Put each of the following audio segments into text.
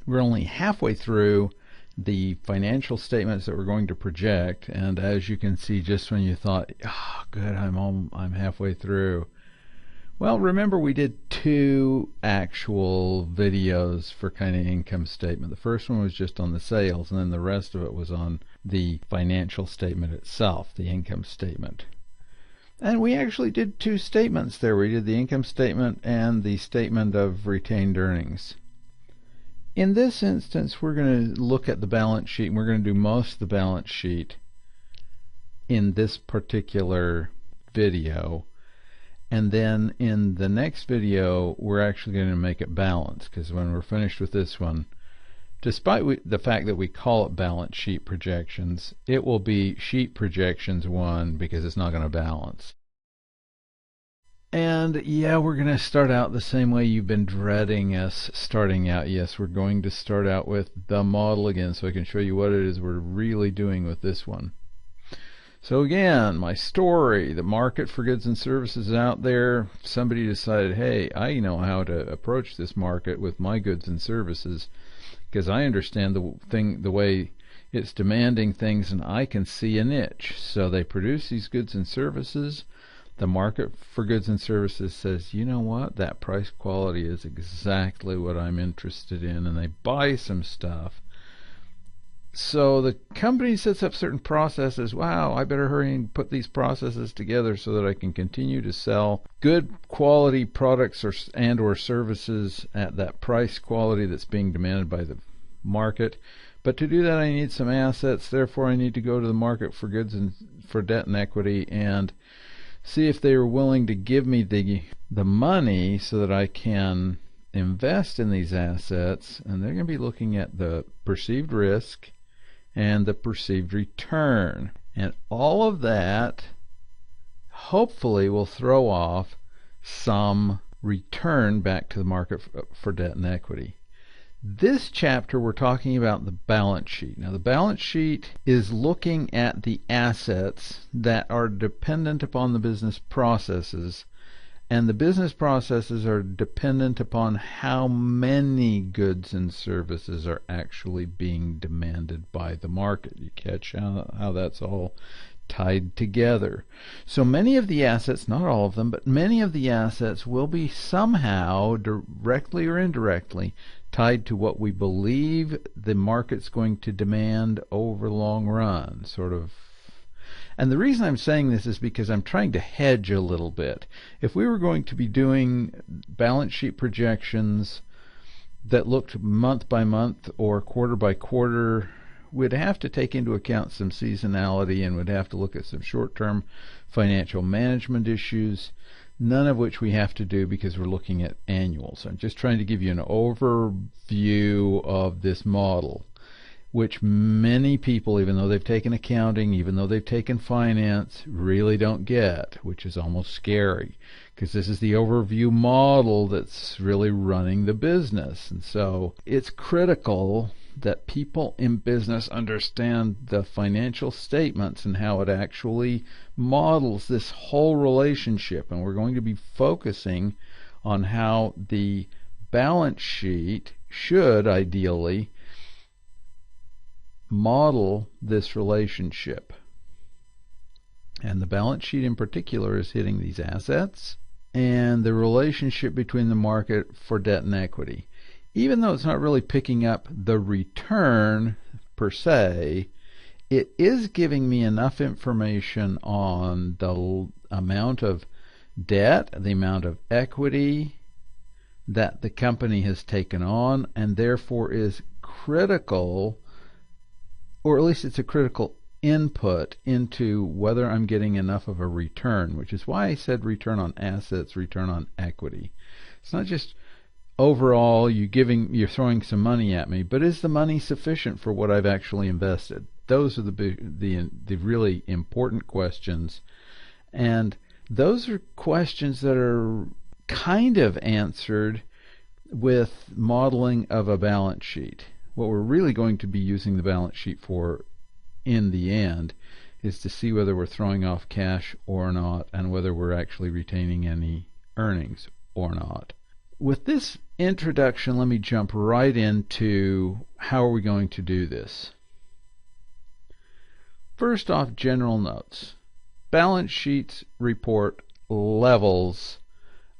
We're only halfway through the financial statements that we're going to project, and as you can see, just when you thought, oh, good, I'm halfway through. Well, remember we did 2 actual videos for kind of income statement. The first one was just on the sales, and then the rest of it was on the financial statement itself, the income statement. And we actually did 2 statements there. We did the income statement and the statement of retained earnings. In this instance, we're going to look at the balance sheet, and we're going to do most of the balance sheet in this particular video. And then in the next video, we're actually going to make it balanced, because when we're finished with this one, despite the fact that we call it balance sheet projections, it will be sheet projections 1 because it's not going to balance. And yeah, we're going to start out the same way you've been dreading us starting out. Yes, we're going to start out with the model again so I can show you what it is we're really doing with this one. So again, my story, the market for goods and services is out there. Somebody decided, hey, I know how to approach this market with my goods and services because I understand the way it's demanding things, and I can see a niche. So they produce these goods and services. The market for goods and services says, you know what, that price quality is exactly what I'm interested in, and they buy some stuff. So the company sets up certain processes. Wow, I better hurry and put these processes together so that I can continue to sell good quality products or services at that price quality that's being demanded by the market. But to do that, I need some assets. Therefore, I need to go to the market for goods and for debt and equity and see if they are willing to give me the money so that I can invest in these assets. And they're going to be looking at the perceived risk and the perceived return. And all of that hopefully will throw off some return back to the market for debt and equity. This chapter we're talking about the balance sheet. Now the balance sheet is looking at the assets that are dependent upon the business processes, and the business processes are dependent upon how many goods and services are actually being demanded by the market. You catch how that's all tied together. So many of the assets, not all of them, but many of the assets will be somehow, directly or indirectly, tied to what we believe the market's going to demand over the long run, sort of. And the reason I'm saying this is because I'm trying to hedge a little bit. If we were going to be doing balance sheet projections that looked month by month or quarter by quarter, we'd have to take into account some seasonality, and we'd have to look at some short-term financial management issues, none of which we have to do because we're looking at annuals. I'm just trying to give you an overview of this model, which many people, even though they've taken accounting, even though they've taken finance, really don't get, which is almost scary, because this is the overview model that's really running the business. And so it's critical that people in business understand the financial statements and how it actually models this whole relationship. And we're going to be focusing on how the balance sheet should ideally model this relationship. And the balance sheet in particular is hitting these assets and the relationship between the market for debt and equity. Even though it's not really picking up the return per se, it is giving me enough information on the amount of debt, the amount of equity that the company has taken on, and therefore is critical, or at least it's a critical input into whether I'm getting enough of a return, which is why I said return on assets, return on equity. It's not just overall you're throwing some money at me, but is the money sufficient for what I've actually invested? Those are the really important questions, and those are questions that are kind of answered with modeling of a balance sheet. What we're really going to be using the balance sheet for in the end is to see whether we're throwing off cash or not, and whether we're actually retaining any earnings or not. with this introduction, let me jump right into how are we going to do this. First off, general notes. Balance sheets report levels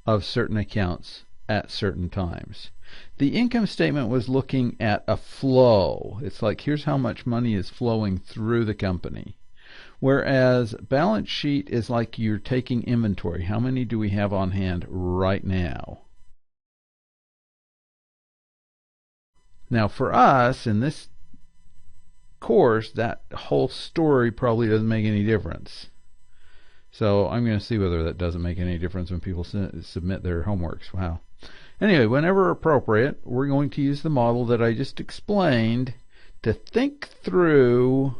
of certain accounts at certain times. The income statement was looking at a flow. It's like, here's how much money is flowing through the company. Whereas balance sheet is like you're taking inventory. How many do we have on hand right now? Now for us, in this course, that whole story probably doesn't make any difference. So I'm going to see whether that doesn't make any difference when people submit their homeworks. Wow. Anyway, whenever appropriate, we're going to use the model that I just explained to think through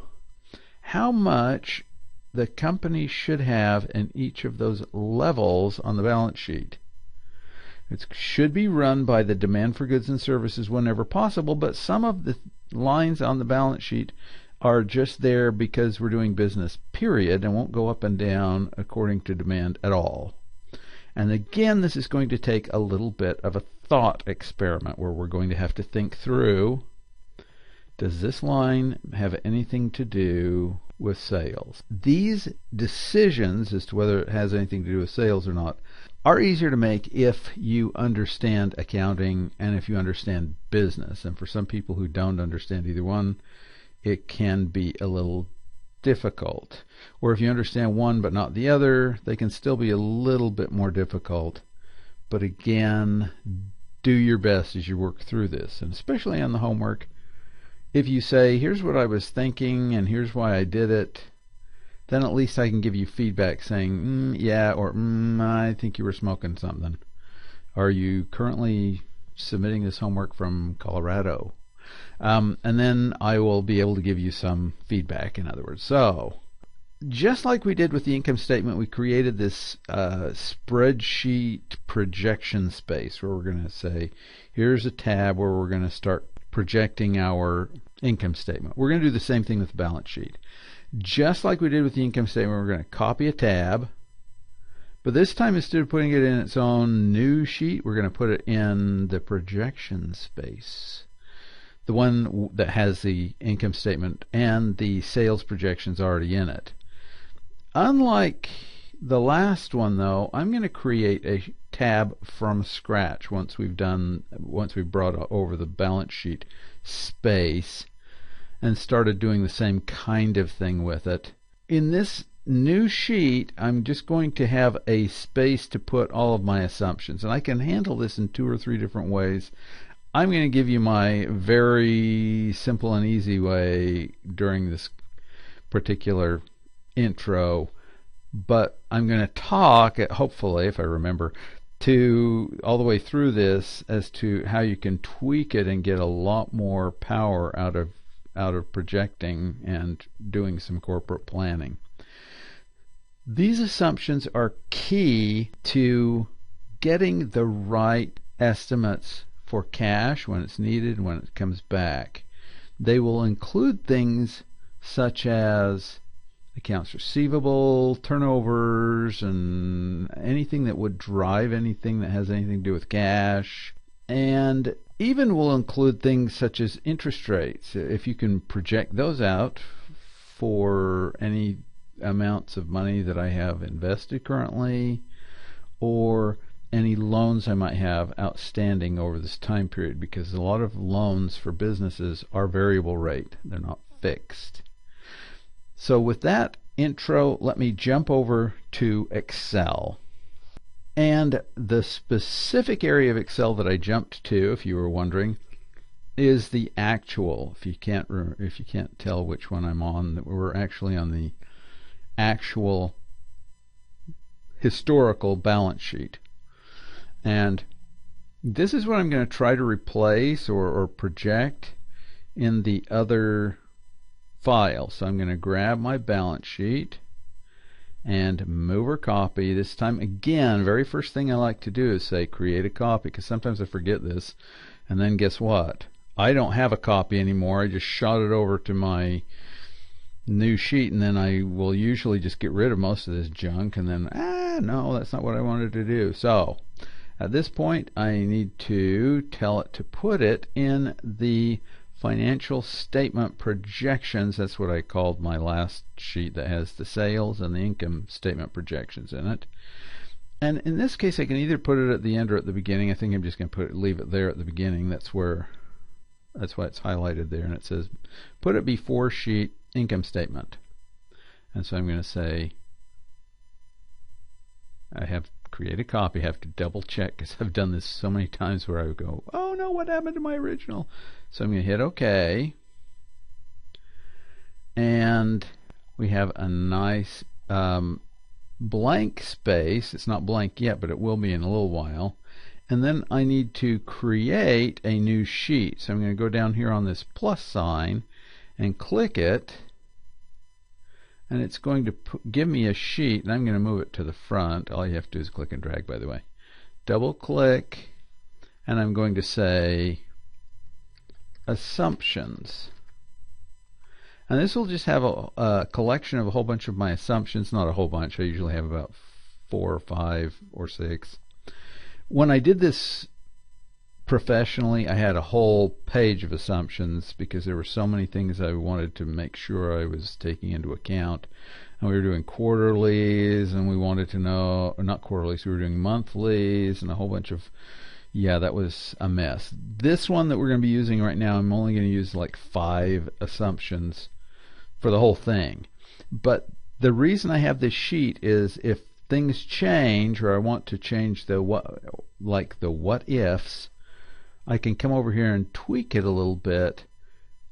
how much the company should have in each of those levels on the balance sheet. It should be run by the demand for goods and services whenever possible, but some of the lines on the balance sheet are just there because we're doing business, period, and won't go up and down according to demand at all. And again, this is going to take a little bit of a thought experiment where we're going to have to think through, does this line have anything to do with sales? These decisions as to whether it has anything to do with sales or not are easier to make if you understand accounting and if you understand business. And for some people who don't understand either one, it can be a little difficult. Or if you understand one but not the other, they can still be a little bit more difficult. But again, do your best as you work through this. And especially on the homework, if you say, here's what I was thinking and here's why I did it, then at least I can give you feedback saying, yeah, or I think you were smoking something. Are you currently submitting this homework from Colorado? And then I will be able to give you some feedback, in other words. So, just like we did with the income statement, we created this spreadsheet projection space where we're going to say, here's a tab where we're going to start projecting our income statement. We're going to do the same thing with the balance sheet. Just like we did with the income statement, we're going to copy a tab, but this time instead of putting it in its own new sheet, we're going to put it in the projection space, the one that has the income statement and the sales projections already in it. Unlike the last one, though, I'm going to create a tab from scratch once we've brought over the balance sheet space and started doing the same kind of thing with it. In this new sheet, I'm just going to have a space to put all of my assumptions, and I can handle this in 2 or 3 different ways. I'm going to give you my very simple and easy way during this particular intro, but I'm going to talk, hopefully, if I remember, to all the way through this as to how you can tweak it and get a lot more power out of projecting and doing some corporate planning. These assumptions are key to getting the right estimates for cash when it's needed and when it comes back. They will include things such as accounts receivable, turnovers, and anything that would drive anything that has anything to do with cash, and even will include things such as interest rates. If you can project those out for any amounts of money that I have invested currently, or any loans I might have outstanding over this time period, because a lot of loans for businesses are variable rate. They're not fixed. So with that intro, let me jump over to Excel. And the specific area of Excel that I jumped to, if you were wondering, is the actual. If you can't tell which one I'm on, we're actually on the actual historical balance sheet. And this is what I'm going to try to replace or project in the other file. So I'm going to grab my balance sheet and move or copy. This time, again, very first thing I like to do is say create a copy, because sometimes I forget this, and then guess what? I don't have a copy anymore. I just shot it over to my new sheet, and then I will usually just get rid of most of this junk, and then no, that's not what I wanted to do. So At this point, I need to tell it to put it in the financial statement projections. That's what I called my last sheet that has the sales and the income statement projections in it. And in this case, I can either put it at the end or at the beginning. I think I'm just going to leave it there at the beginning. That's why it's highlighted there, and it says put it before sheet income statement. And so I'm going to say I have create a copy. I have to double check because I've done this so many times where I would go, oh no, what happened to my original? So I'm going to hit OK, and we have a nice blank space. It's not blank yet, but it will be in a little while. And then I need to create a new sheet. So I'm going to go down here on this plus sign and click it, and it's going to give me a sheet, and I'm going to move it to the front. All you have to do is click and drag, by the way. Double click, and I'm going to say assumptions. And this will just have a collection of a whole bunch of my assumptions. Not a whole bunch. I usually have about 4 or 5 or 6. When I did this professionally, I had a whole page of assumptions because there were so many things I wanted to make sure I was taking into account. And we were doing quarterlies, and we wanted to know, or not quarterlies, we were doing monthlies, and a whole bunch of, yeah, that was a mess. This one that we're going to be using right now, I'm only going to use like 5 assumptions for the whole thing. But the reason I have this sheet is if things change, or I want to change the what ifs, I can come over here and tweak it a little bit,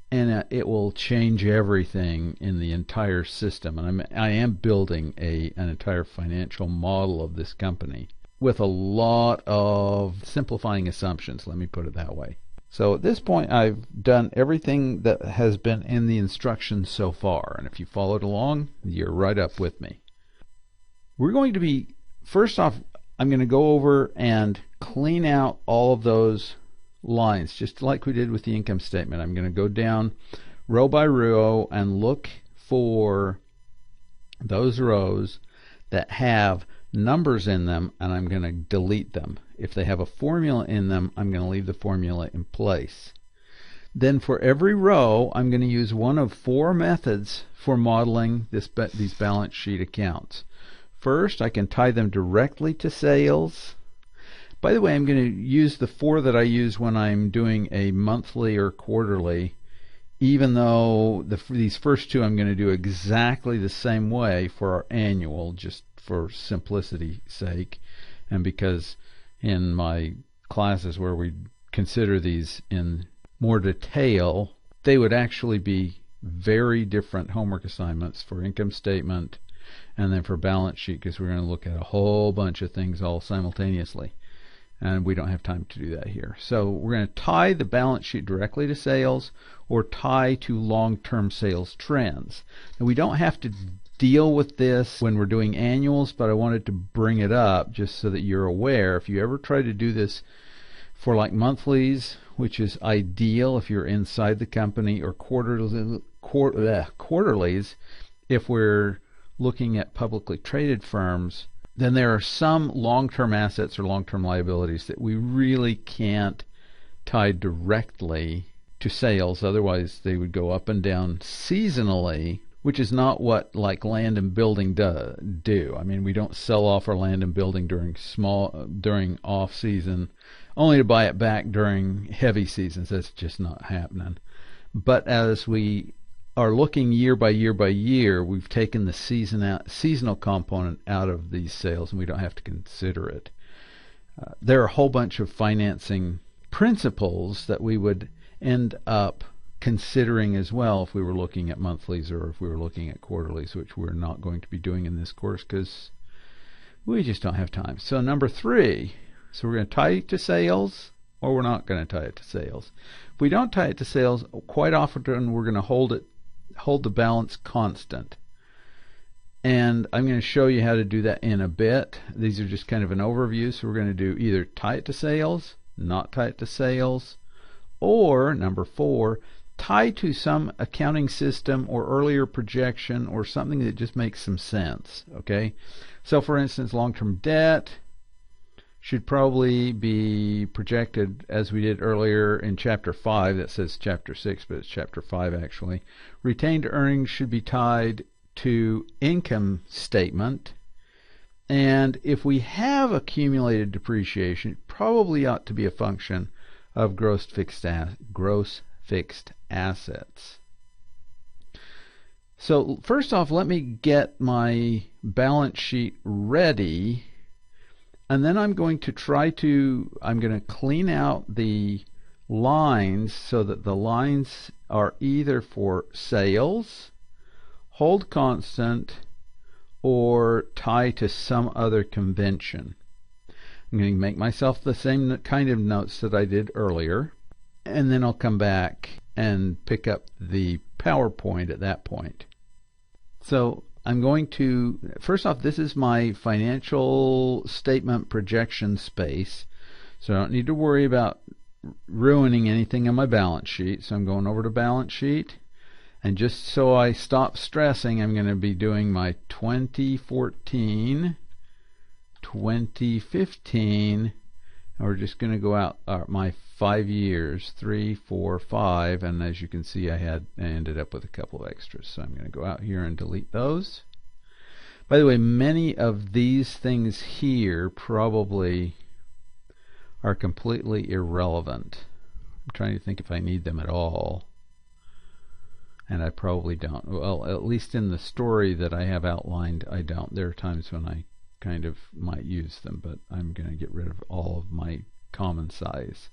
and it will change everything in the entire system. And I am building an entire financial model of this company with a lot of simplifying assumptions, let me put it that way. So at this point, I've done everything that has been in the instructions so far, and if you followed along, you're right up with me. We're going to be, first off, I'm going to go over and clean out all of those lines, just like we did with the income statement. I'm going to go down row by row and look for those rows that have numbers in them, and I'm going to delete them. If they have a formula in them, I'm going to leave the formula in place. Then for every row, I'm going to use one of 4 methods for modeling these balance sheet accounts. First, I can tie them directly to sales. By the way, I'm going to use the 4 that I use when I'm doing a monthly or quarterly, even though these first 2 I'm going to do exactly the same way for our annual, just for simplicity's sake, and because in my classes where we consider these in more detail, they would actually be very different homework assignments for income statement and then for balance sheet, because we're going to look at a whole bunch of things all simultaneously, and we don't have time to do that here. So we're going to tie the balance sheet directly to sales or tie to long-term sales trends. And we don't have to deal with this when we're doing annuals, but I wanted to bring it up just so that you're aware. If you ever try to do this for like monthlies, which is ideal if you're inside the company, or quarterlies, if we're looking at publicly traded firms, then there are some long-term assets or long-term liabilities that we really can't tie directly to sales. Otherwise, they would go up and down seasonally, which is not what like land and building do. I mean, we don't sell off our land and building during off season, only to buy it back during heavy seasons. That's just not happening. But as we are looking year by year by year, we've taken the seasonal component out of these sales, and we don't have to consider it. There are a whole bunch of financing principles that we would end up considering as well if we were looking at monthlies or if we were looking at quarterlies, which we're not going to be doing in this course because we just don't have time. So number 3, so we're going to tie it to sales, or we're not going to tie it to sales. If we don't tie it to sales, quite often we're going to hold the balance constant. And I'm going to show you how to do that in a bit. These are just kind of an overview. So we're going to do either tie it to sales, not tie it to sales, or number 4, tie to some accounting system or earlier projection or something that just makes some sense. Okay, so for instance, long-term debt should probably be projected as we did earlier in Chapter 5. That says Chapter 6, but it's Chapter 5 actually. Retained earnings should be tied to income statement. And if we have accumulated depreciation, it probably ought to be a function of gross fixed assets. So first off, let me get my balance sheet ready, and then I'm going to clean out the lines so that the lines are either for sales, hold constant, or tie to some other convention. I'm going to make myself the same kind of notes that I did earlier, and then I'll come back and pick up the PowerPoint at that point. So I'm going to, first off, this is my financial statement projection space, so I don't need to worry about ruining anything on my balance sheet. So I'm going over to balance sheet, and just so I stop stressing, I'm going to be doing my 2014, 2015, and we're just going to go out my 5 years, 3, 4, 5, and as you can see, I ended up with a couple of extras, so I'm going to go out here and delete those. By the way, many of these things here probably are completely irrelevant. I'm trying to think if I need them at all, and I probably don't. Well, at least in the story that I have outlined, I don't. There are times when I kind of might use them, but I'm going to get rid of all of my common size.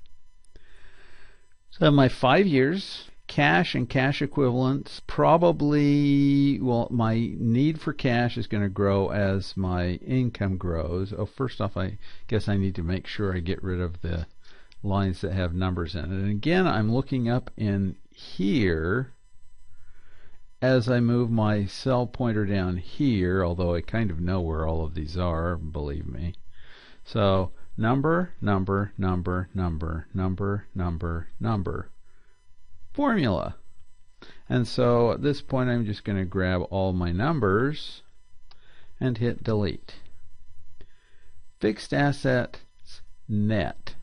So my 5 years, cash and cash equivalents, probably, well, my need for cash is going to grow as my income grows. Oh, first off, I guess I need to make sure I get rid of the lines that have numbers in it. And again, I'm looking up in here as I move my cell pointer down here, although I kind of know where all of these are, believe me. So number, number, number, number, number, number, number, formula. And so at this point I'm just going to grab all my numbers and hit delete. Fixed assets net.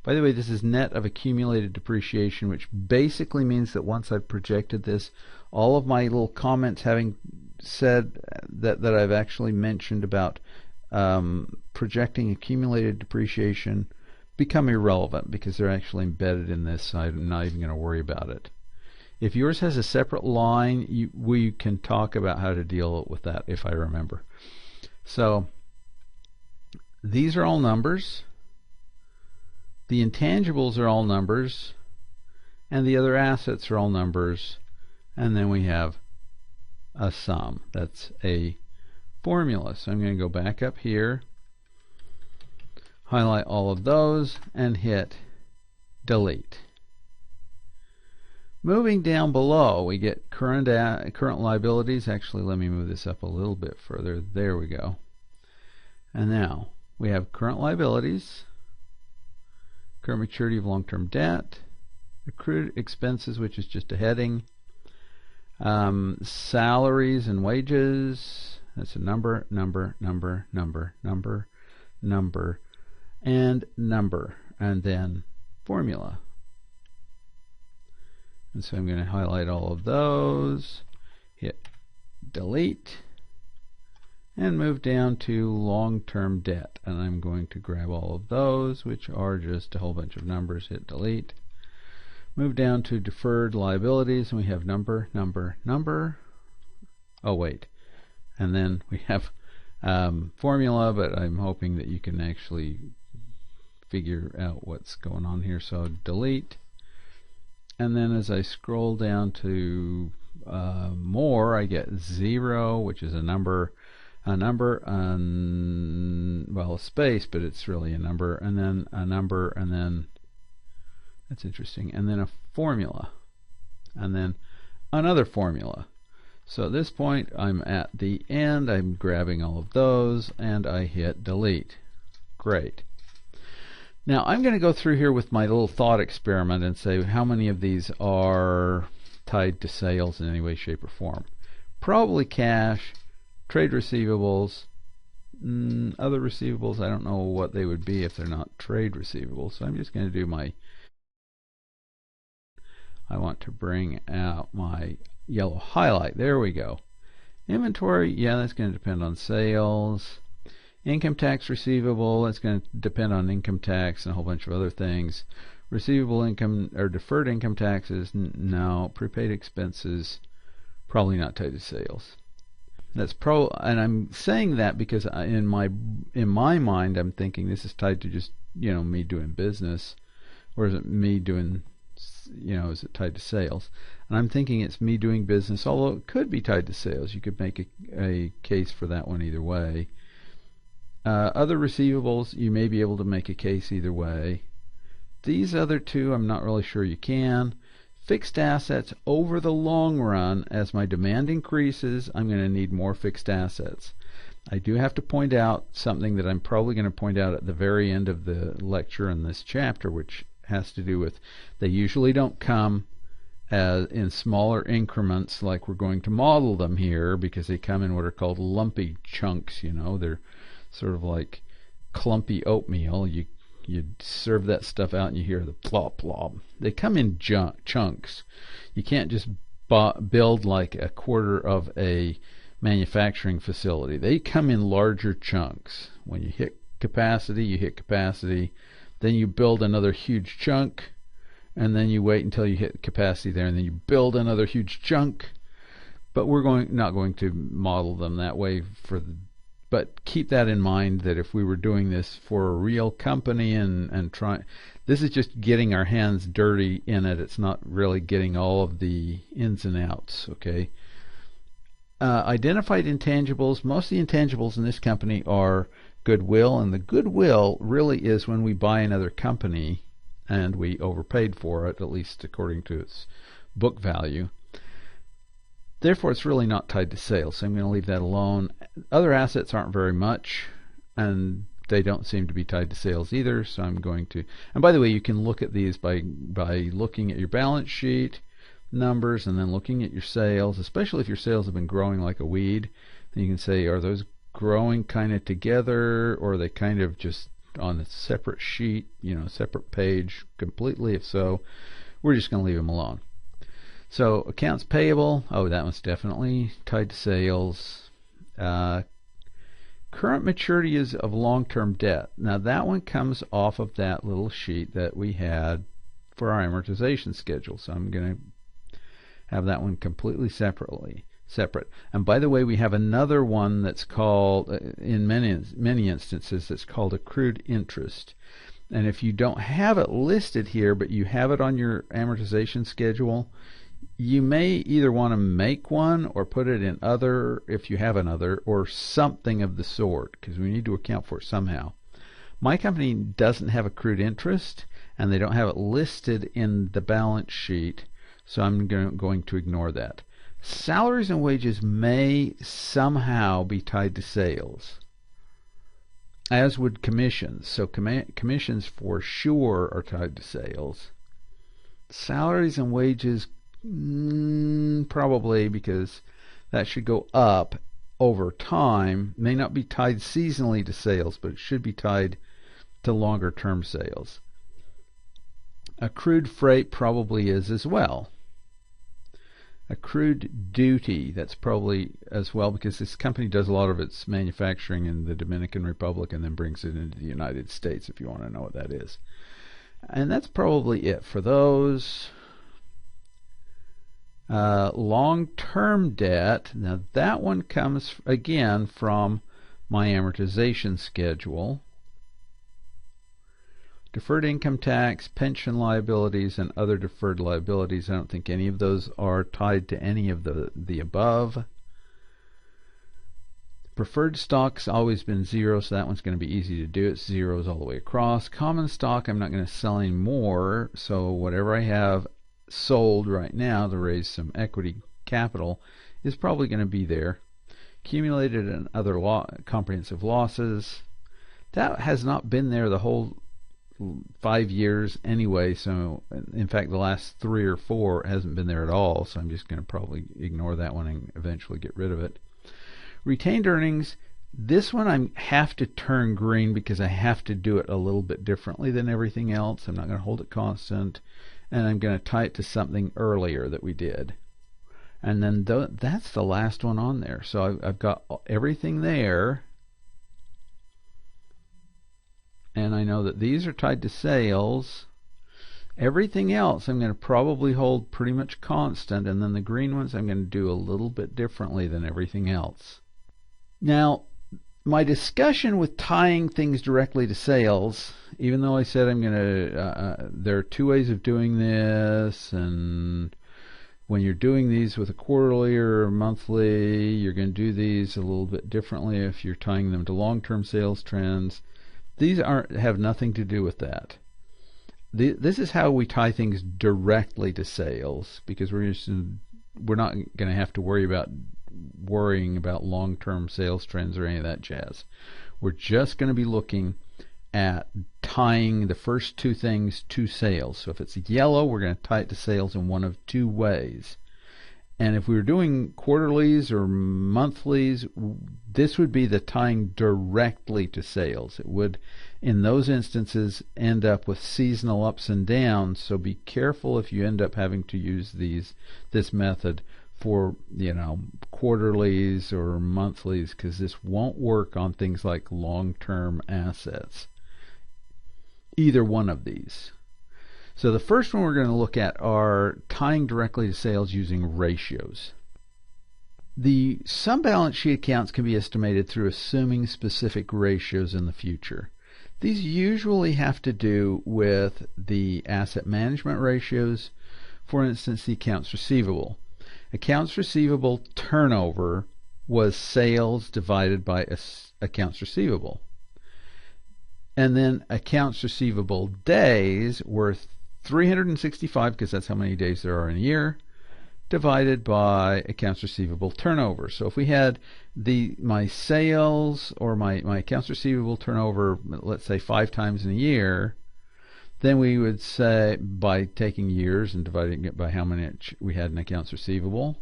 By the way, this is net of accumulated depreciation, which basically means that once I've projected this, all of my little comments having said that I've actually mentioned about projecting accumulated depreciation become irrelevant because they're actually embedded in this, so I'm not even going to worry about it. If yours has a separate line, we can talk about how to deal with that if I remember. So these are all numbers. The intangibles are all numbers, and the other assets are all numbers, and then we have a sum. That's a formula. So I'm going to go back up here, highlight all of those, and hit delete. Moving down below, we get current liabilities. Actually, let me move this up a little bit further. There we go. And now we have current liabilities, current maturity of long-term debt, accrued expenses, which is just a heading, salaries and wages. That's a number, number, number, number, number, number, and number, and then formula. And so I'm going to highlight all of those, hit delete, and move down to long-term debt. And I'm going to grab all of those, which are just a whole bunch of numbers, hit delete. Move down to deferred liabilities, and we have number, number, number. Oh, wait. And then we have formula, but I'm hoping that you can actually figure out what's going on here. So delete. And then as I scroll down to more, I get 0, which is a number, well, a space, but it's really a number, and then a number, and then, that's interesting, and then a formula, and then another formula. So at this point, I'm at the end. I'm grabbing all of those, and I hit delete. Great. Now I'm going to go through here with my little thought experiment and say how many of these are tied to sales in any way, shape, or form. Probably cash, trade receivables, Other receivables, I don't know what they would be if they're not trade receivables. So I'm just going to do I want to bring out my yellow highlight. There we go. Inventory, yeah, that's going to depend on sales. Income tax receivable, that's going to depend on income tax and a whole bunch of other things. Receivable income or deferred income taxes, no. Prepaid expenses, probably not tied to sales. That's and I'm saying that because in my mind I'm thinking this is tied to just me doing business, or is it me doing is it tied to sales? And I'm thinking it's me doing business, although it could be tied to sales. You could make a case for that one either way. Other receivables, you may be able to make a case either way. These other two, I'm not really sure you can. Fixed assets, over the long run, as my demand increases, I'm going to need more fixed assets. I do have to point out something that I'm probably going to point out at the very end of the lecture in this chapter, which has to do with they usually don't come in smaller increments like we're going to model them here, because they come in what are called lumpy chunks. They're sort of like clumpy oatmeal. You serve that stuff out and you hear the plop plop. They come in chunks. You can't just build like a quarter of a manufacturing facility. They come in larger chunks. When you hit capacity, then you build another huge chunk, and then you wait until you hit capacity there, and then you build another huge chunk. But we're not going to model them that way but keep that in mind, that if we were doing this for a real company and trying, this is just getting our hands dirty in it. It's not really getting all of the ins and outs, okay? Identified intangibles. Most of the intangibles in this company are goodwill, and the goodwill really is when we buy another company and we overpaid for it, at least according to its book value. Therefore, it's really not tied to sales, so I'm going to leave that alone. Other assets aren't very much, and they don't seem to be tied to sales either, so I'm going to... And by the way, you can look at these by looking at your balance sheet numbers and then looking at your sales, especially if your sales have been growing like a weed. Then you can say, are those growing kind of together, or are they kind of just on a separate sheet, separate page completely? If so, we're just going to leave them alone. So accounts payable, that one's definitely tied to sales. Current maturity is of long-term debt. Now that one comes off of that little sheet that we had for our amortization schedule. So I'm going to have that one completely separate. And by the way, we have another one that's called, in many instances, that's called accrued interest. And if you don't have it listed here, but you have it on your amortization schedule, you may either want to make one or put it in other, if you have another, or something of the sort, because we need to account for it somehow. My company doesn't have accrued interest, and they don't have it listed in the balance sheet, so I'm going to ignore that. Salaries and wages may somehow be tied to sales, as would commissions. So commissions for sure are tied to sales. Salaries and wages, probably, because that should go up over time. May not be tied seasonally to sales, but it should be tied to longer term sales. Accrued freight probably is as well. Accrued duty, that's probably as well, because this company does a lot of its manufacturing in the Dominican Republic and then brings it into the United States, if you want to know what that is. And that's probably it for those. Long-term debt, now that one comes again from my amortization schedule. Deferred income tax, pension liabilities, and other deferred liabilities. I don't think any of those are tied to any of the above. Preferred stock's always been zero, so that one's going to be easy to do. It's zeros all the way across. Common stock, I'm not going to sell any more, so whatever I have sold right now to raise some equity capital is probably going to be there. Accumulated and other comprehensive losses, that has not been there the whole 5 years anyway, so in fact the last 3 or 4 hasn't been there at all, so I'm just going to probably ignore that one and eventually get rid of it. Retained earnings, This one I have to turn green because I have to do it a little bit differently than everything else. I'm not going to hold it constant, and I'm going to tie it to something earlier that we did. And then that's the last one on there. So I've got everything there, and I know that these are tied to sales. Everything else I'm going to probably hold pretty much constant, and then the green ones I'm going to do a little bit differently than everything else. Now, my discussion with tying things directly to sales, even though I said I'm going to, there are two ways of doing this, and when you're doing these with a quarterly or a monthly, you're going to do these a little bit differently if you're tying them to long-term sales trends. These have nothing to do with that. This is how we tie things directly to sales, because we're not going to have to worrying about long-term sales trends or any of that jazz. We're just going to be looking at tying the first two things to sales. So if it's yellow, we're going to tie it to sales in one of two ways. And if we were doing quarterlies or monthlies, this would be the tying directly to sales. It would, in those instances, end up with seasonal ups and downs. So be careful if you end up having to use this method for, quarterlies or monthlies, because this won't work on things like long-term assets. Either one of these. So the first one we're going to look at are tying directly to sales using ratios. The some balance sheet accounts can be estimated through assuming specific ratios in the future. These usually have to do with the asset management ratios. For instance, the accounts receivable. Accounts receivable turnover was sales divided by accounts receivable. And then accounts receivable days were 365, because that's how many days there are in a year, divided by accounts receivable turnover. So if we had my sales or my accounts receivable turnover, let's say 5 times in a year, then we would say, by taking years and dividing it by how many we had in accounts receivable,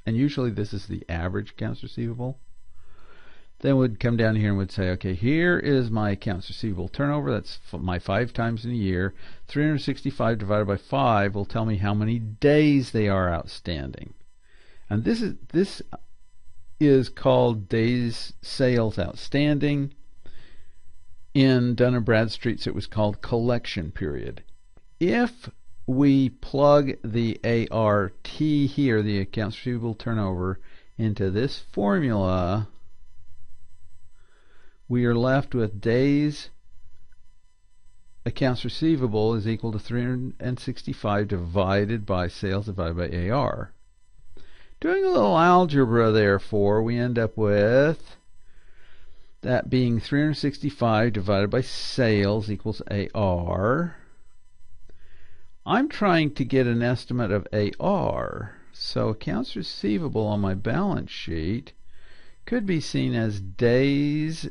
and usually this is the average accounts receivable, then we'd come down here and would say, okay, here is my accounts receivable turnover. That's my 5 times in a year. 365 divided by 5 will tell me how many days they are outstanding. And this is called days sales outstanding. In Dun & Bradstreet's, it was called collection period. If we plug the ART here, the accounts receivable turnover, into this formula, we are left with days accounts receivable is equal to 365 divided by sales divided by AR. Doing a little algebra, therefore, we end up with that being 365 divided by sales equals AR. I'm trying to get an estimate of AR, so accounts receivable on my balance sheet could be seen as days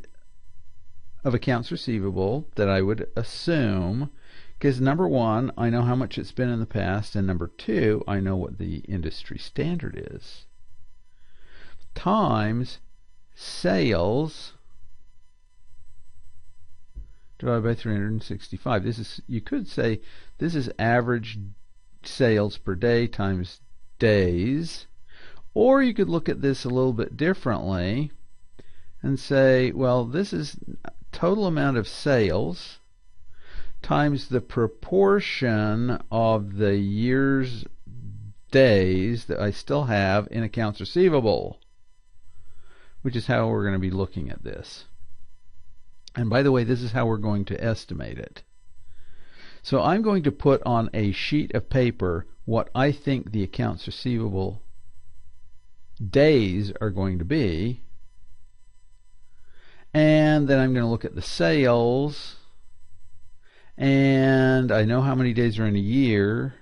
of accounts receivable that I would assume, because number one, I know how much it's been in the past, and number two, I know what the industry standard is, times sales divided by 365. This is, you could say, this is average sales per day times days, or you could look at this a little bit differently and say, well, this is total amount of sales times the proportion of the year's days that I still have in accounts receivable, which is how we're going to be looking at this. And by the way, this is how we're going to estimate it. So I'm going to put on a sheet of paper what I think the accounts receivable days are going to be, and then I'm going to look at the sales, and I know how many days are in a year,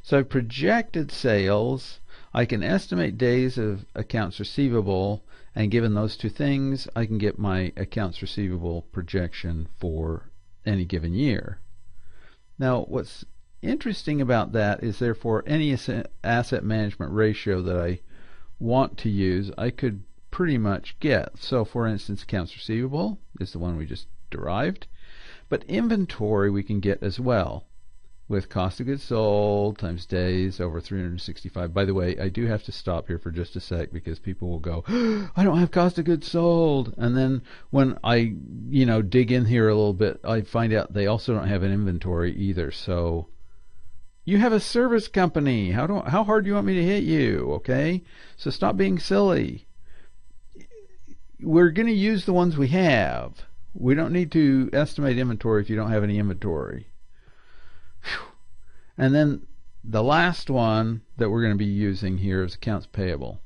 so I've projected sales. I can estimate days of accounts receivable, and given those two things, I can get my accounts receivable projection for any given year. Now, what's interesting about that is, therefore, any asset management ratio that I want to use, I could pretty much get. So for instance, accounts receivable is the one we just derived, but inventory we can get as well with cost of goods sold times days over 365. By the way, I do have to stop here for just a sec because people will go, I don't have cost of goods sold. And then when I, dig in here a little bit, I find out they also don't have an inventory either. So you have a service company. How hard do you want me to hit you? Okay? So stop being silly. We're going to use the ones we have. We don't need to estimate inventory if you don't have any inventory. And then the last one that we're going to be using here is accounts payable.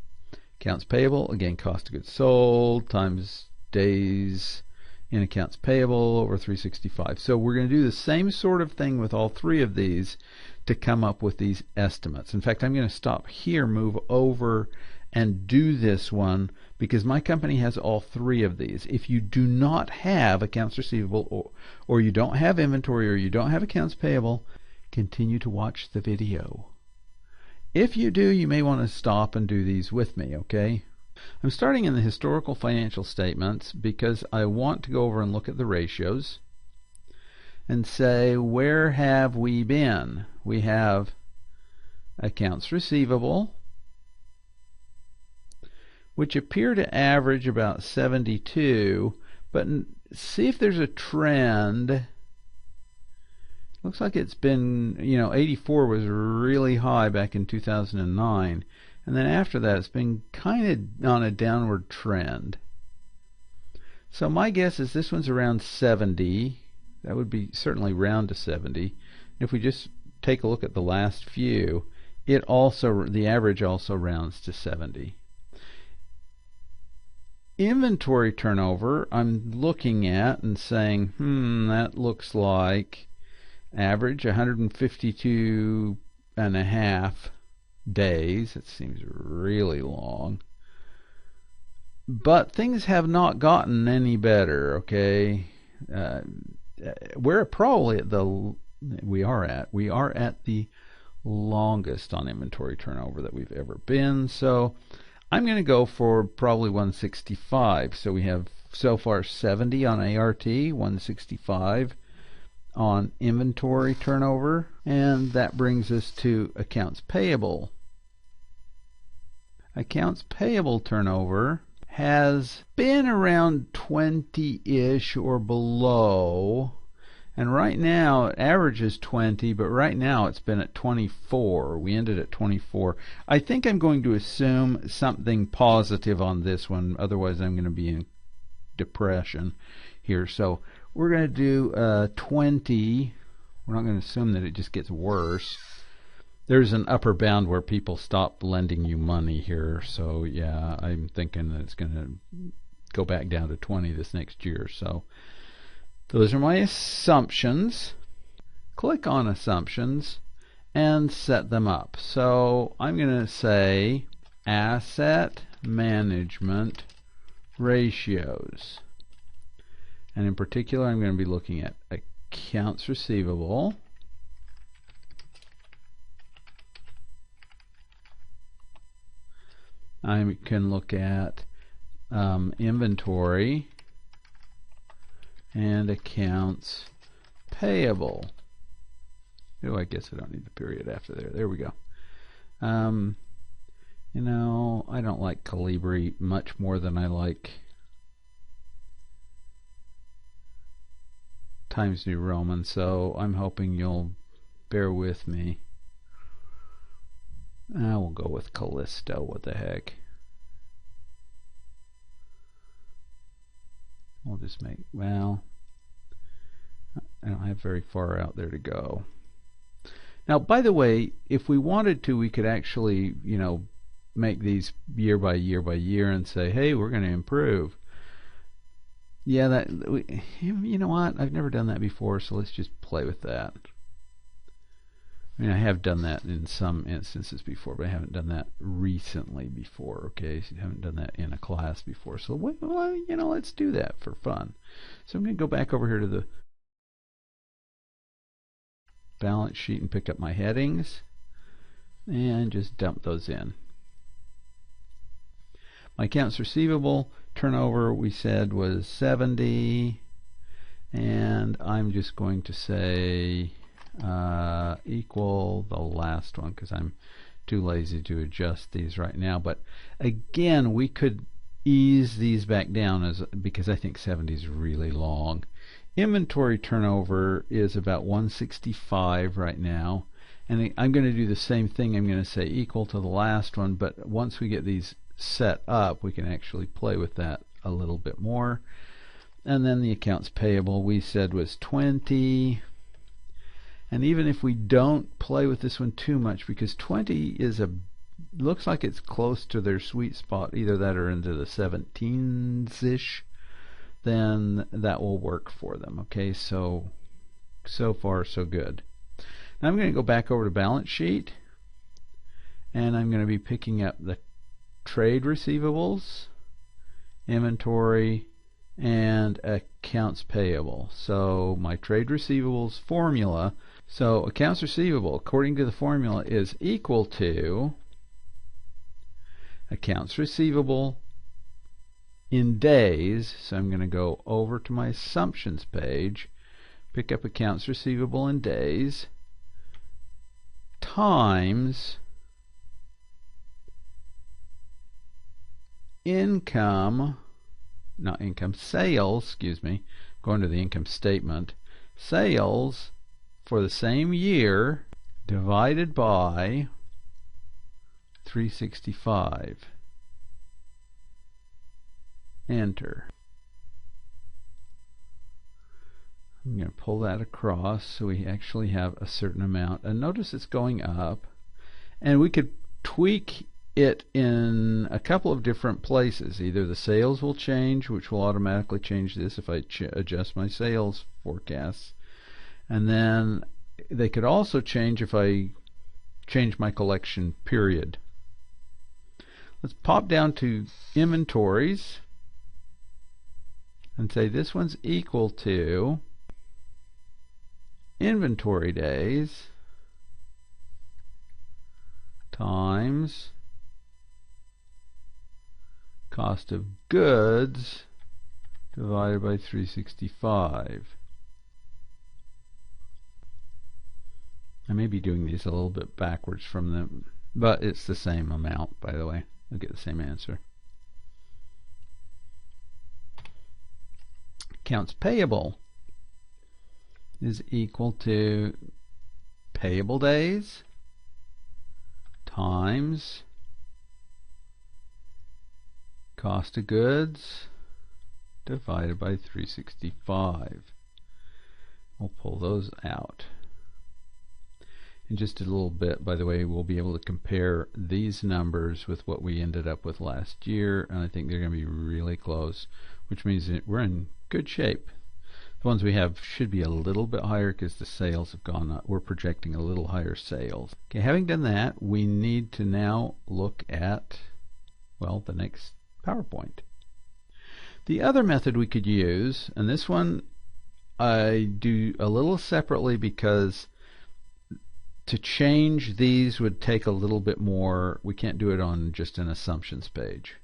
Accounts payable, again, cost of goods sold times days in accounts payable over 365. So we're going to do the same sort of thing with all three of these to come up with these estimates. In fact, I'm going to stop here, move over, and do this one because my company has all three of these. If you do not have accounts receivable or you don't have inventory or you don't have accounts payable, continue to watch the video. If you do, you may want to stop and do these with me, okay? I'm starting in the historical financial statements because I want to go over and look at the ratios and say, where have we been? We have accounts receivable, which appear to average about 72, but see if there's a trend. Looks like it's been, 84 was really high back in 2009, and then after that it's been kind of on a downward trend. So my guess is this one's around 70. That would be certainly round to 70. If we just take a look at the last few, the average also rounds to 70. Inventory turnover, I'm looking at and saying, that looks like average 152 and a half days. It seems really long. But things have not gotten any better, okay? We're probably at we are at the longest on inventory turnover that we've ever been. So I'm going to go for probably 165. So we have so far 70 on ART, 165 on inventory turnover, and that brings us to accounts payable. Accounts payable turnover has been around 20-ish or below, and right now it averages 20, but right now it's been at 24. We ended at 24. I think I'm going to assume something positive on this one, otherwise I'm going to be in depression here. So we're going to do 20. We're not going to assume that it just gets worse. There's an upper bound where people stop lending you money here. So yeah, I'm thinking that it's going to go back down to 20 this next year. So those are my assumptions. Click on assumptions and set them up. So I'm going to say asset management ratios. And in particular, I'm going to be looking at accounts receivable, I can look at inventory and accounts payable. Oh, I guess I don't need the period after there. There we go. I don't like Calibri much more than I like Times New Roman, so I'm hoping you'll bear with me. We'll go with Callisto. What the heck? We'll just make, I don't have very far out there to go. Now, by the way, if we wanted to, we could actually, make these year by year by year and say, hey, we're going to improve. Yeah, you know what? I've never done that before, so let's just play with that. I mean, I have done that in some instances before, but I haven't done that recently before, okay? So I haven't done that in a class before. So, let's do that for fun. So I'm going to go back over here to the balance sheet and pick up my headings and just dump those in. My accounts receivable turnover we said was 70, and I'm just going to say equal the last one because I'm too lazy to adjust these right now. But again, we could ease these back down because I think 70 is really long. Inventory turnover is about 165 right now, and I'm going to do the same thing. I'm going to say equal to the last one, but once we get these set up, we can actually play with that a little bit more. And then the accounts payable we said was 20. And even if we don't play with this one too much, because 20 looks like it's close to their sweet spot, either that or into the 17s-ish, then that will work for them. Okay, so far so good. Now I'm going to go back over to balance sheet, and I'm going to be picking up the trade receivables, inventory, and accounts payable. So my trade receivables formula, so accounts receivable according to the formula is equal to accounts receivable in days. So I'm going to go over to my assumptions page, pick up accounts receivable in days, times sales, going to the income statement, sales for the same year divided by 365. Enter. I'm going to pull that across so we actually have a certain amount. And notice it's going up. And we could tweak it in a couple of different places. Either the sales will change, which will automatically change this if I adjust my sales forecasts. And then they could also change if I change my collection period. Let's pop down to inventories and say this one's equal to inventory days times cost of goods divided by 365. I may be doing these a little bit backwards from them, but it's the same amount, by the way. You'll get the same answer. Accounts payable is equal to payable days times cost of goods divided by 365. We'll pull those out. In just a little bit, by the way, we'll be able to compare these numbers with what we ended up with last year, and I think they're going to be really close, which means that we're in good shape. The ones we have should be a little bit higher because the sales have gone up. We're projecting a little higher sales. Okay, having done that, we need to now look at, well, the next PowerPoint. The other method we could use, and this one I do a little separately because to change these would take a little bit more. We can't do it on just an assumptions page.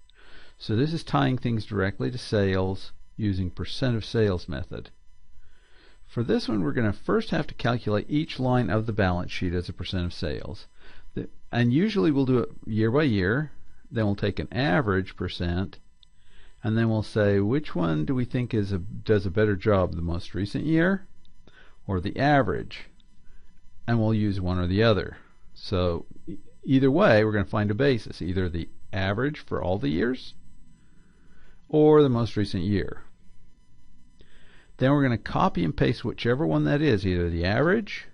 So this is tying things directly to sales using percent of sales method. For this one, we're going to first have to calculate each line of the balance sheet as a percent of sales. And usually we'll do it year by year. Then we'll take an average percent, and then we'll say which one do we think does a better job, the most recent year or the average? And we'll use one or the other. So either way, we're going to find a basis, either the average for all the years or the most recent year. Then we're going to copy and paste whichever one that is, either the average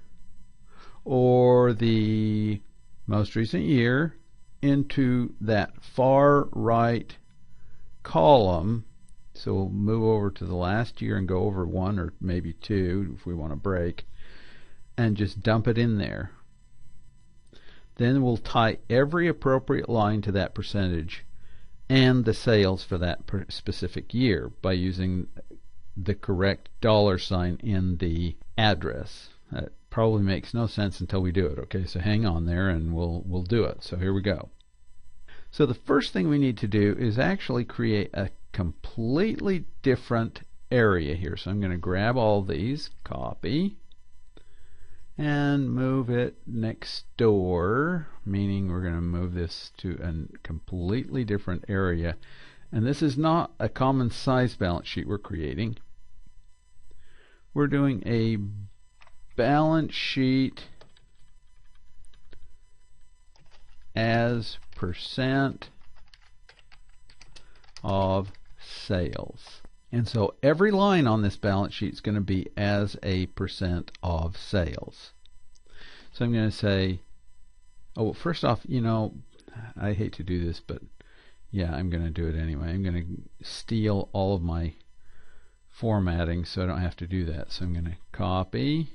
or the most recent year, into that far right column. So we'll move over to the last year and go over one or maybe two if we want to break, and just dump it in there. Then we'll tie every appropriate line to that percentage and the sales for that specific year by using the correct dollar sign in the address. That probably makes no sense until we do it. Okay, so hang on there and we'll do it. So here we go. So the first thing we need to do is actually create a completely different area here. So I'm going to grab all these, copy, and move it next door, meaning we're going to move this to a completely different area. And this is not a common size balance sheet we're creating. We're doing a balance sheet as percent of sales. And so every line on this balance sheet is going to be as a percent of sales. So I'm going to say, oh, well, first off, you know, I hate to do this, but yeah, I'm going to do it anyway. I'm going to steal all of my formatting so I don't have to do that. So I'm going to copy.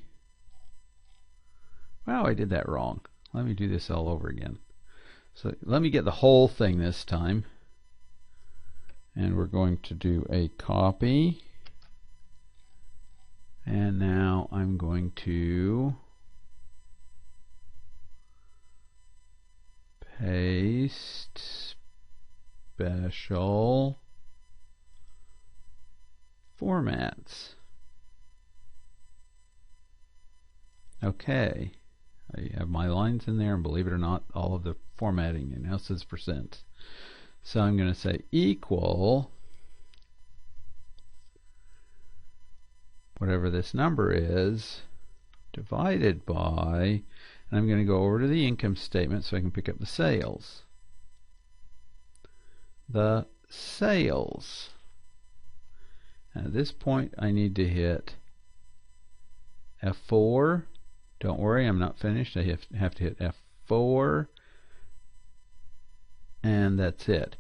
Wow, I did that wrong. Let me do this all over again. So let me get the whole thing this time. And we're going to do a copy. And now I'm going to paste special formats. Okay, I have my lines in there, and believe it or not, all of the formatting now says percent. So I'm going to say equal whatever this number is divided by, and I'm going to go over to the income statement so I can pick up the sales. The sales. At this point I need to hit F4. Don't worry, I'm not finished. I have to hit F4, and that's it.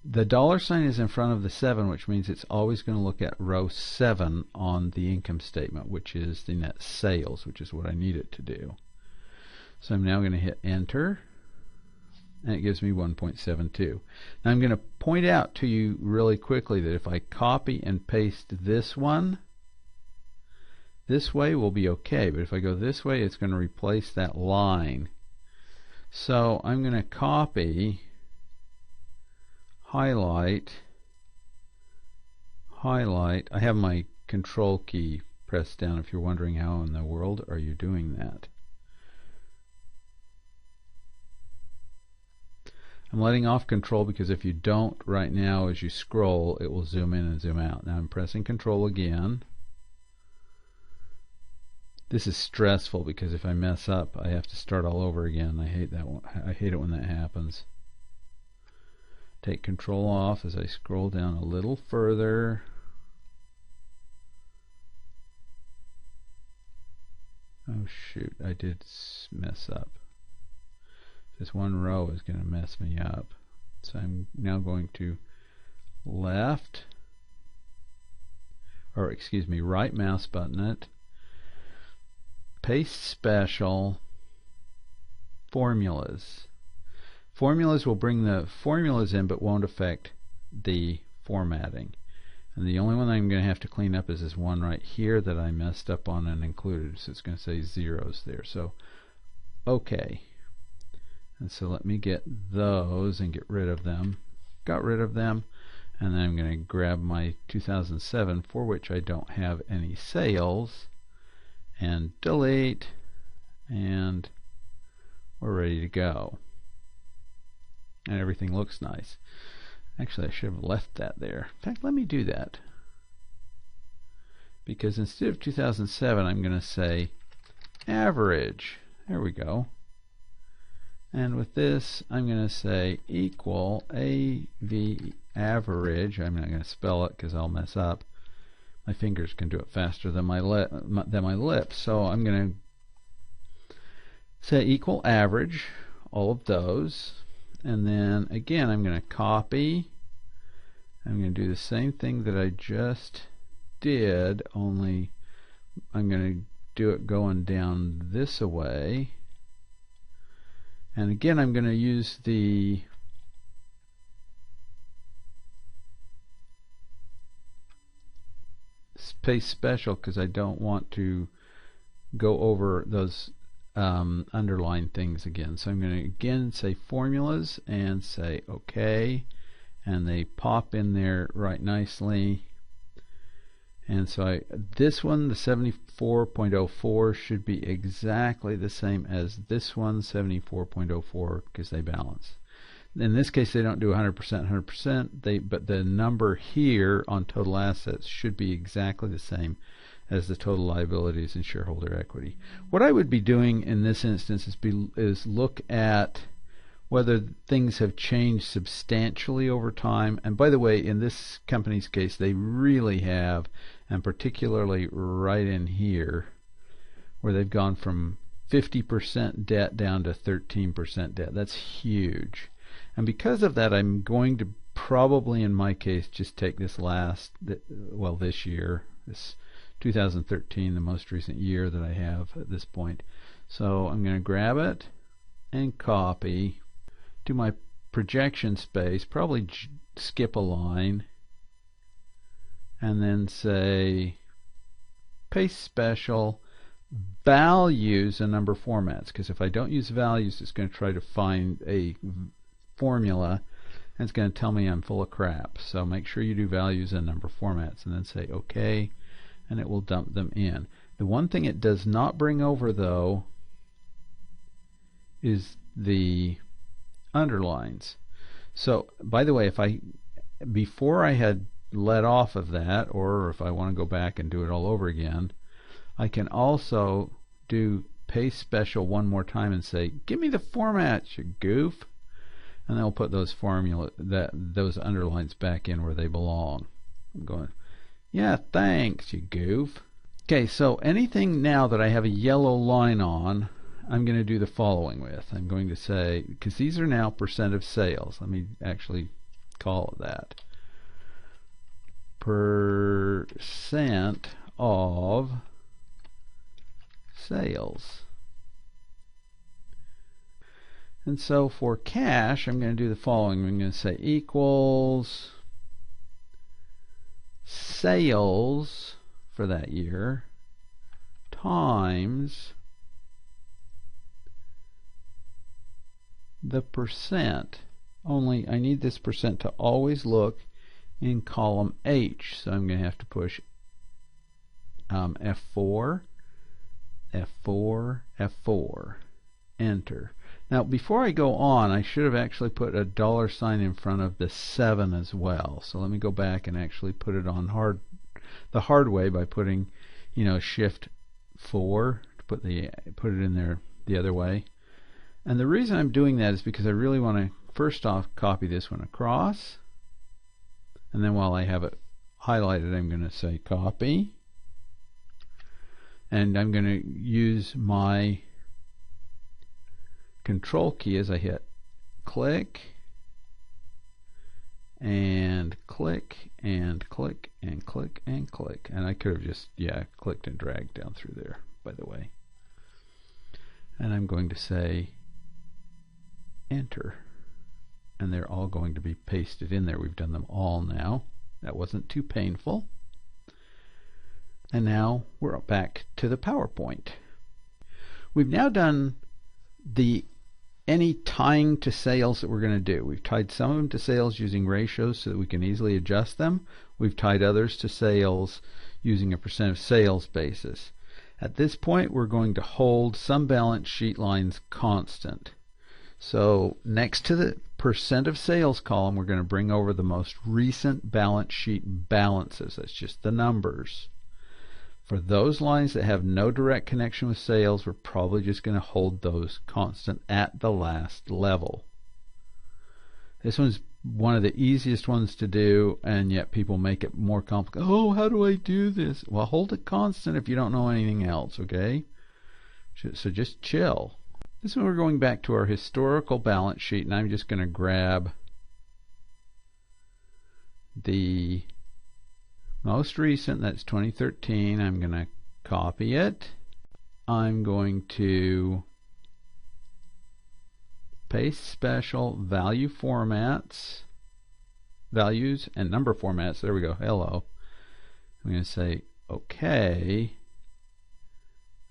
The dollar sign is in front of the 7, which means it's always going to look at row 7 on the income statement, which is the net sales, which is what I need it to do. So I'm now going to hit enter, and it gives me 1.72. Now I'm going to point out to you really quickly that if I copy and paste this one, this way will be okay, but if I go this way, it's going to replace that line. So I'm going to copy, highlight. I have my control key pressed down if you're wondering how in the world are you doing that. I'm letting off control because if you don't right now, as you scroll, it will zoom in and zoom out. Now I'm pressing control again. This is stressful because if I mess up, I have to start all over again. I hate that one. I hate it when that happens. Take control off as I scroll down a little further. Oh shoot, I did mess up. This one row is going to mess me up. So I'm now going to right mouse button it, paste special formulas. Formulas will bring the formulas in but won't affect the formatting. And the only one I'm going to have to clean up is this one right here that I messed up on and included. So it's going to say zeros there. So okay. And so let me get those and get rid of them. Got rid of them. And then I'm going to grab my 2007, for which I don't have any sales, and delete, and we're ready to go. And everything looks nice. Actually, I should have left that there. In fact, let me do that. Because instead of 2007, I'm going to say average. There we go. And with this, I'm going to say equal AV average. I'm not going to spell it because I'll mess up. My fingers can do it faster than my lips. So I'm going to say equal average, all of those. And then again, I'm going to copy. I'm going to do the same thing that I just did, only I'm going to do it going down this way. And again, I'm going to use the paste special because I don't want to go over those underline things again. So I'm going to again say formulas and say OK, and they pop in there right nicely. And so this one, the 74.04, should be exactly the same as this one, 74.04, because they balance. In this case, they don't do 100%, 100%, but the number here on total assets should be exactly the same as the total liabilities and shareholder equity. What I would be doing in this instance is look at whether things have changed substantially over time. And by the way, in this company's case, they really have, and particularly right in here, where they've gone from 50% debt down to 13% debt. That's huge. And because of that, I'm going to probably, in my case, just take this this year, this 2013, the most recent year that I have at this point. So I'm going to grab it and copy to my projection space, probably skip a line, and then say paste special values and number formats, because if I don't use values, it's going to try to find a formula and it's going to tell me I'm full of crap. So make sure you do values and number formats, and then say OK, and it will dump them in. The one thing it does not bring over, though, is the underlines. So by the way, before I had let off of that, or if I want to go back and do it all over again, I can also do paste special one more time and say, give me the formats, you goof, and they'll put those those underlines back in where they belong. I'm going, yeah, thanks, you goof. Okay, so anything now that I have a yellow line on, I'm going to do the following with. I'm going to say, because these are now percent of sales, let me actually call it that. Percent of sales. And so for cash, I'm going to do the following. I'm going to say equals sales for that year times the percent. Only I need this percent to always look in column H. So I'm going to have to push F4, F4, F4, enter. Now before I go on, I should have actually put a $sign in front of the 7 as well. So let me go back and actually put it on the hard way by putting, shift 4 to put it in there the other way. And the reason I'm doing that is because I really want to first off copy this one across, and then while I have it highlighted, I'm going to say copy, and I'm going to use my control key as I hit click and click and click and click and click, and I could have just clicked and dragged down through there, by the way. And I'm going to say enter, and they're all going to be pasted in there. We've done them all now. That wasn't too painful. And now we're back to the PowerPoint. We've now done any tying to sales that we're going to do. We've tied some of them to sales using ratios so that we can easily adjust them. We've tied others to sales using a percent of sales basis. At this point, we're going to hold some balance sheet lines constant. So next to the percent of sales column, we're going to bring over the most recent balance sheet balances. That's just the numbers. For those lines that have no direct connection with sales, we're probably just going to hold those constant at the last level. This one's one of the easiest ones to do, and yet people make it more complicated. Oh, how do I do this? Well, hold it constant if you don't know anything else, okay? So just chill. This one we're going back to our historical balance sheet, and I'm just going to grab the most recent, that's 2013. I'm going to copy it. I'm going to paste special value formats, values and number formats. There we go. Hello. I'm going to say OK.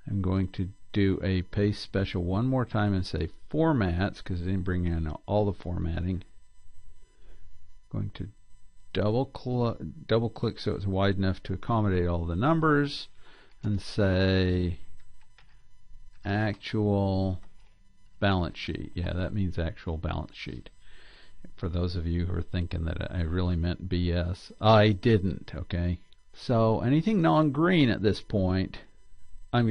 I'm going to do a paste special one more time and say formats, because it didn't bring in all the formatting. Going to double click so it's wide enough to accommodate all the numbers, and say actual balance sheet. Yeah, that means actual balance sheet. For those of you who are thinking that I really meant BS, I didn't. Okay, so anything non-green at this point, I'm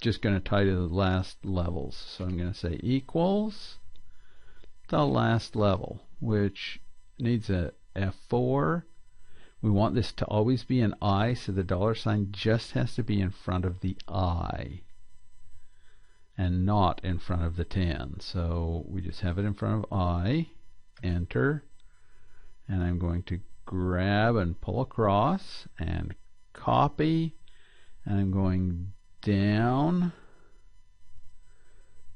just going to tie to the last levels. So I'm going to say equals the last level, which needs a F4. We want this to always be an I, so the $ just has to be in front of the I and not in front of the 10. So we just have it in front of I, enter, and I'm going to grab and pull across and copy, and I'm going down,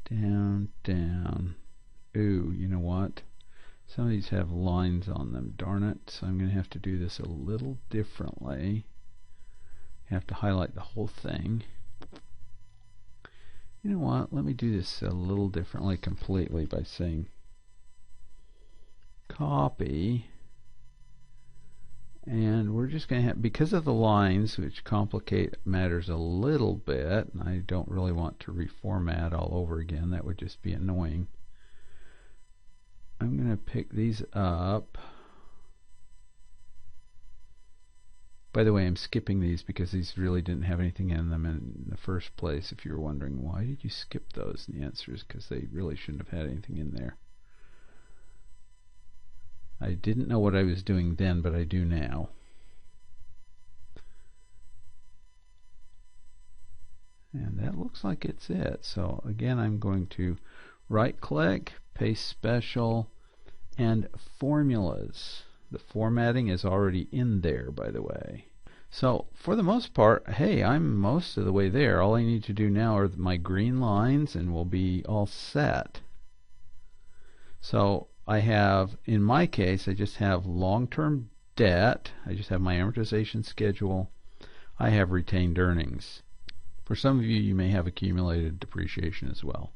down, down. Ooh, you know what? Some of these have lines on them, darn it. So I'm going to have to do this a little differently. I have to highlight the whole thing. You know what? Let me do this a little differently completely by saying copy. And we're just going to have, because of the lines, which complicate matters a little bit, and I don't really want to reformat all over again. That would just be annoying. I'm going to pick these up. By the way, I'm skipping these because these really didn't have anything in them in the first place. If you were wondering why did you skip those, and the answer is because they really shouldn't have had anything in there. I didn't know what I was doing then, but I do now. And that looks like it's it. So again, I'm going to right click, paste special, and formulas. The formatting is already in there, by the way. So for the most part, hey, I'm most of the way there. All I need to do now are my green lines and we'll be all set. So I have, in my case, I just have long-term debt. I just have my amortization schedule. I have retained earnings. For some of you, you may have accumulated depreciation as well.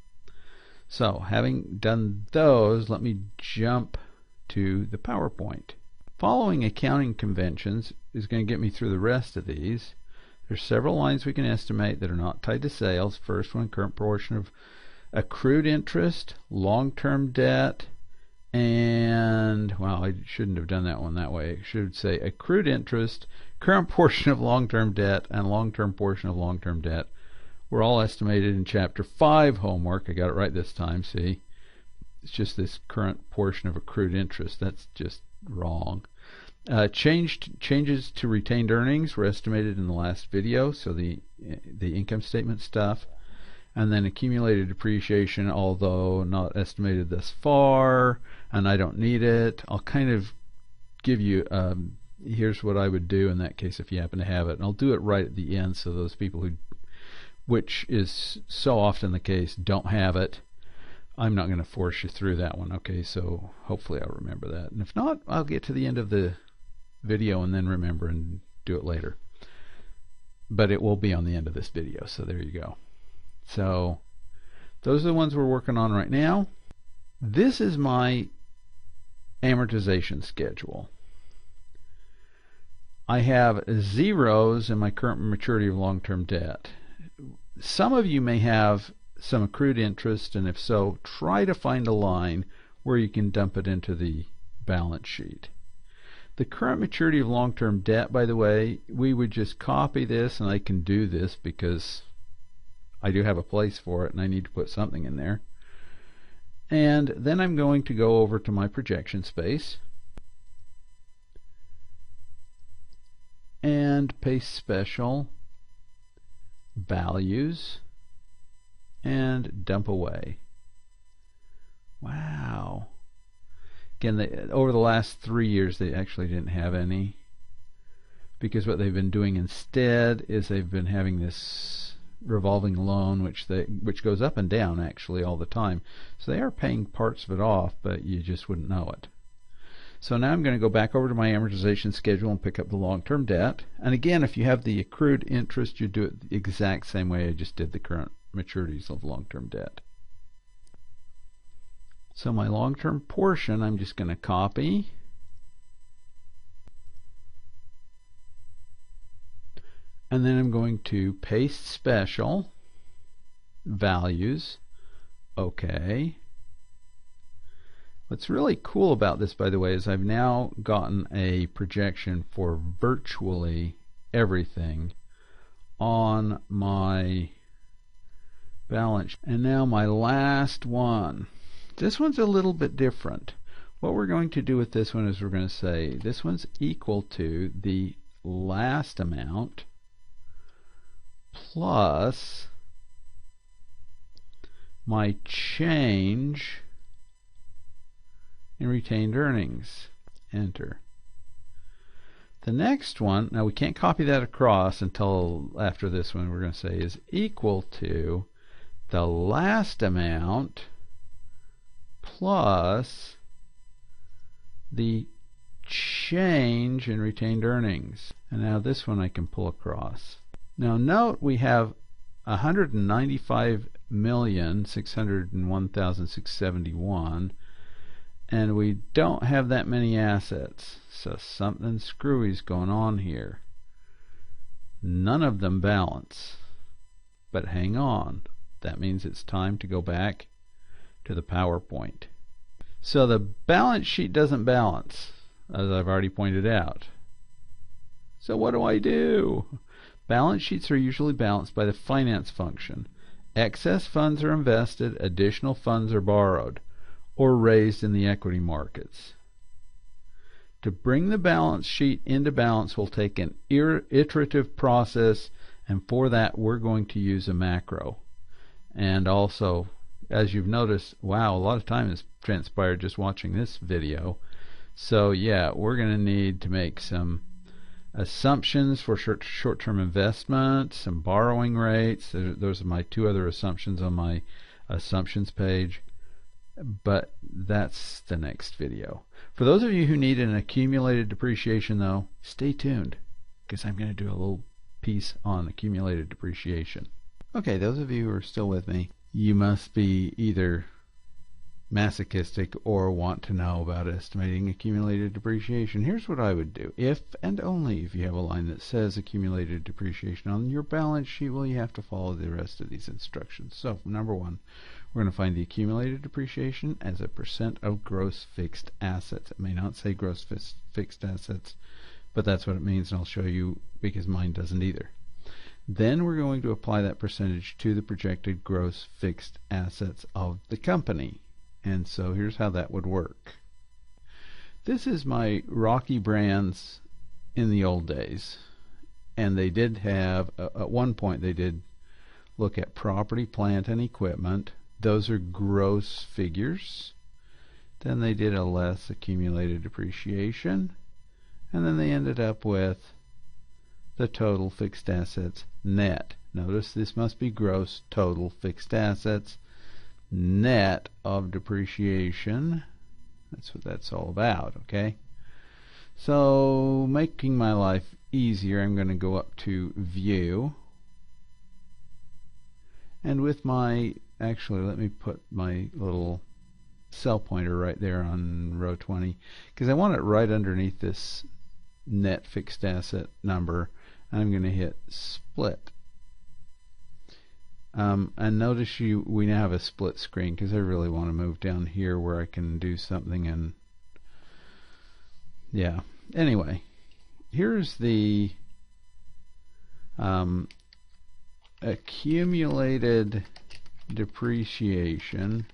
So having done those, let me jump to the PowerPoint. Following accounting conventions is going to get me through the rest of these. There's several lines we can estimate that are not tied to sales. First one, current portion of accrued interest, long-term debt, and, well, I shouldn't have done that one that way. I should say accrued interest, current portion of long-term debt, and long-term portion of long-term debt were all estimated in Chapter 5 homework. I got it right this time, see? It's just this current portion of accrued interest. That's just wrong. Changes to retained earnings were estimated in the last video, so the income statement stuff. And then accumulated depreciation, although not estimated thus far, and I don't need it. I'll kind of give you, here's what I would do in that case if you happen to have it. And I'll do it right at the end so those people who, which is so often the case, don't have it. I'm not going to force you through that one, okay? So hopefully I'll remember that. And if not, I'll get to the end of the video and then remember and do it later. But it will be on the end of this video, so there you go. So those are the ones we're working on right now. This is my amortization schedule. I have zeros in my current maturity of long-term debt. Some of you may have some accrued interest, and if so, try to find a line where you can dump it into the balance sheet. The current maturity of long-term debt, by the way, we would just copy this, and I can do this because I do have a place for it and I need to put something in there. And then I'm going to go over to my projection space and paste special, values, and dump away. Wow. Again, over the last 3 years they actually didn't have any, because what they've been doing instead is they've been having this revolving loan which goes up and down actually all the time. So they are paying parts of it off, but you just wouldn't know it. So now I'm going to go back over to my amortization schedule and pick up the long-term debt. And again, if you have the accrued interest, you do it the exact same way I just did the current maturities of long-term debt. So my long-term portion, I'm just going to copy. And then I'm going to paste special values. OK. What's really cool about this, by the way, is I've now gotten a projection for virtually everything on my balance. And now my last one. This one's a little bit different. What we're going to do with this one is we're going to say this one's equal to the last amount plus my change in retained earnings. Enter. The next one, now we can't copy that across until after this one, we're going to say is equal to the last amount plus the change in retained earnings. And now this one I can pull across. Now note we have 195,601,671, and we don't have that many assets. So something screwy's going on here. None of them balance. But hang on. That means it's time to go back to the PowerPoint. So the balance sheet doesn't balance, as I've already pointed out. So what do? Balance sheets are usually balanced by the finance function. Excess funds are invested, additional funds are borrowed, or raised in the equity markets. To bring the balance sheet into balance will take an iterative process, and for that we're going to use a macro. And also, as you've noticed, wow, a lot of time has transpired just watching this video. So yeah, we're going to need to make some assumptions for short-term investment, some borrowing rates. Those are my two other assumptions on my assumptions page. But that's the next video. For those of you who need an accumulated depreciation, though, stay tuned, because I'm going to do a little piece on accumulated depreciation. Okay, those of you who are still with me, you must be either masochistic or want to know about estimating accumulated depreciation. Here's what I would do. If and only if you have a line that says accumulated depreciation on your balance sheet, well, you have to follow the rest of these instructions. So, number one, we're going to find the accumulated depreciation as a percent of gross fixed assets. It may not say gross fixed assets, but that's what it means, and I'll show you because mine doesn't either. Then we're going to apply that percentage to the projected gross fixed assets of the company. And so here's how that would work. This is my Rocky brands in the old days. And they did have, at one point they did look at property, plant, and equipment. Those are gross figures. Then they did a less accumulated depreciation. And then they ended up with the total fixed assets net. Notice this must be gross total fixed assets net of depreciation. That's what that's all about, okay? So, making my life easier, I'm going to go up to View. And with my, actually, let me put my little cell pointer right there on row 20, because I want it right underneath this net fixed asset number. I'm going to hit Split. And notice we now have a split screen, because I really want to move down here where I can do something. And yeah, anyway, here's the accumulated depreciation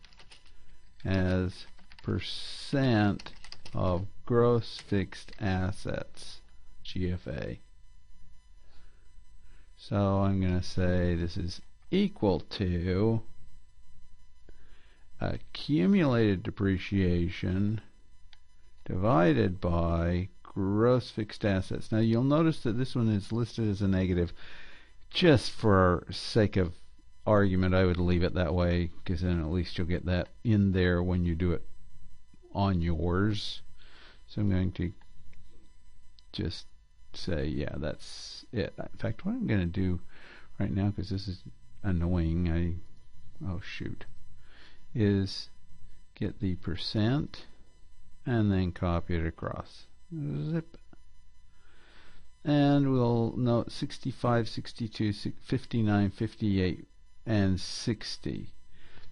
as percent of gross fixed assets, GFA. So I'm going to say this is equal to accumulated depreciation divided by gross fixed assets. Now you'll notice that this one is listed as a negative. Just for sake of argument, I would leave it that way, because then at least you'll get that in there when you do it on yours. So I'm going to just say, yeah, that's it. In fact, what I'm going to do right now, because this is annoying, oh shoot, is get the percent and then copy it across. Zip. And we'll note 65, 62, 59, 58, and 60.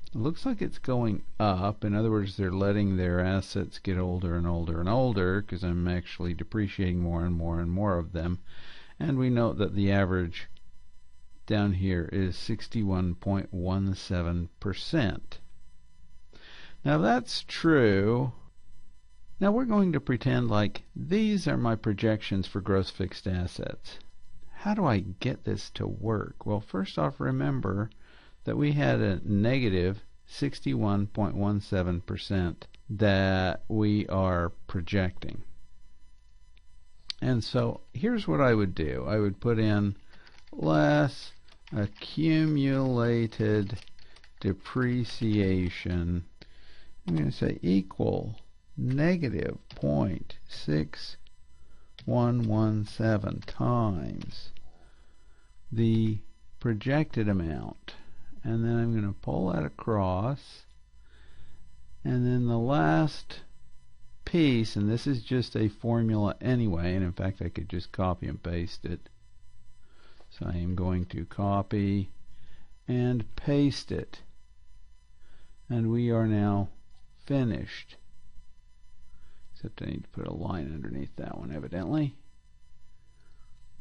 It looks like it's going up. In other words, they're letting their assets get older and older and older because I'm actually depreciating more and more and more of them. And we note that the average down here is 61.17%. Now if that's true, now we're going to pretend like these are my projections for gross fixed assets. How do I get this to work? Well, first off, remember that we had a negative 61.17% that we are projecting. And so here's what I would do. I would put in less accumulated depreciation. I'm going to say equal negative 0.6117 times the projected amount. And then I'm going to pull that across. And then the last piece, and this is just a formula anyway, and in fact I could just copy and paste it. So I am going to copy and paste it. And we are now finished. Except I need to put a line underneath that one, evidently.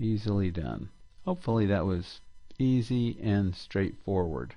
Easily done. Hopefully that was easy and straightforward.